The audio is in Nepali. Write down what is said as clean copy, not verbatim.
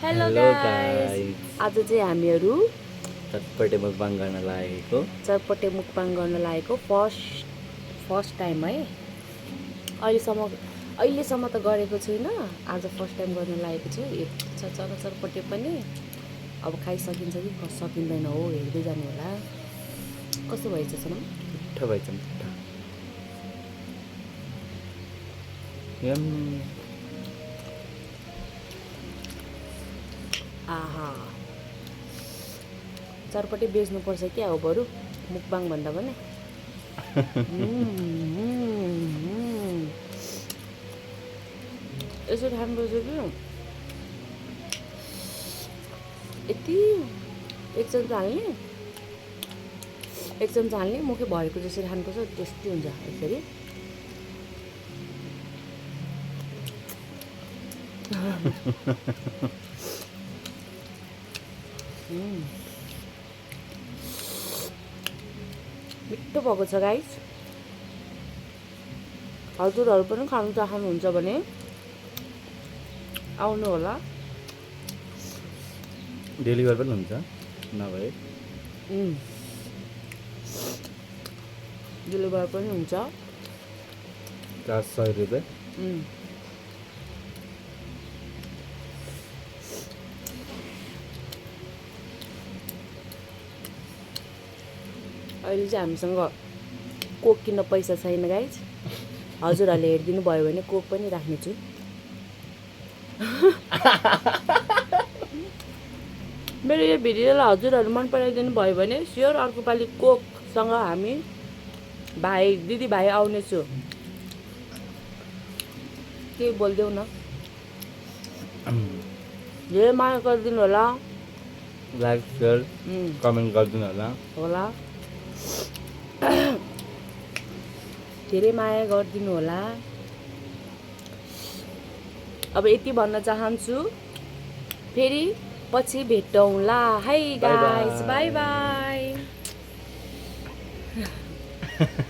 हेलो हेलो गाइस, गाइस, आज चाहिँ हामीहरू चटपटे मुखबाङ गर्न लागेको चटपटे मुक्बाङ गर्न लागेको फर्स्ट टाइम है। अहिलेसम्म त गरेको छुइनँ, आज फर्स्ट टाइम गर्न लागेको छु। यति छ चटपटे पनि। अब खाइसकिन्छ कि सकिँदैन हो, हेर्दै जानु होला। कस्तो भएछ सनम? मिठो भएछ मिठो। यम आहा, चटपटे बेच्नुपर्छ कि अब बरु मुक्बाङ भन्दा पनि। यसो खानुपर्छ कि यति एक चम्चा हाल्ने मुखै भरेको जसरी खानुपर्छ, टेस्टी हुन्छ यसरी। मिठो भएको छ गाइस। हजुरहरू पनि खानु चाहनुहुन्छ भने आउनु होला। डेलिभर पनि हुन्छ नभए डेलिभर पनि हुन्छ। चार्ज 100 रुपियाँ। अहिले चाहिँ हामीसँग कोक किन्न पैसा छैन गाइज। हजुरहरूले हेरिदिनु भयो भने कोक पनि राख्नेछु। मेरो यो भिडियोलाई हजुरहरू मन पराइदिनु भयो भने स्योर अर्को पालि कोकसँग हामी दिदी भाइ आउनेछु। के बोलिदेऊ न। धेरै माया गरिदिनु होला। लाइक सेयर कमेन्ट गरिदिनु होला। धेरै माया गरिदिनु होला। अब यति भन्न चाहन्छु, फेरि पछि भेटौँला है गाइस। By by.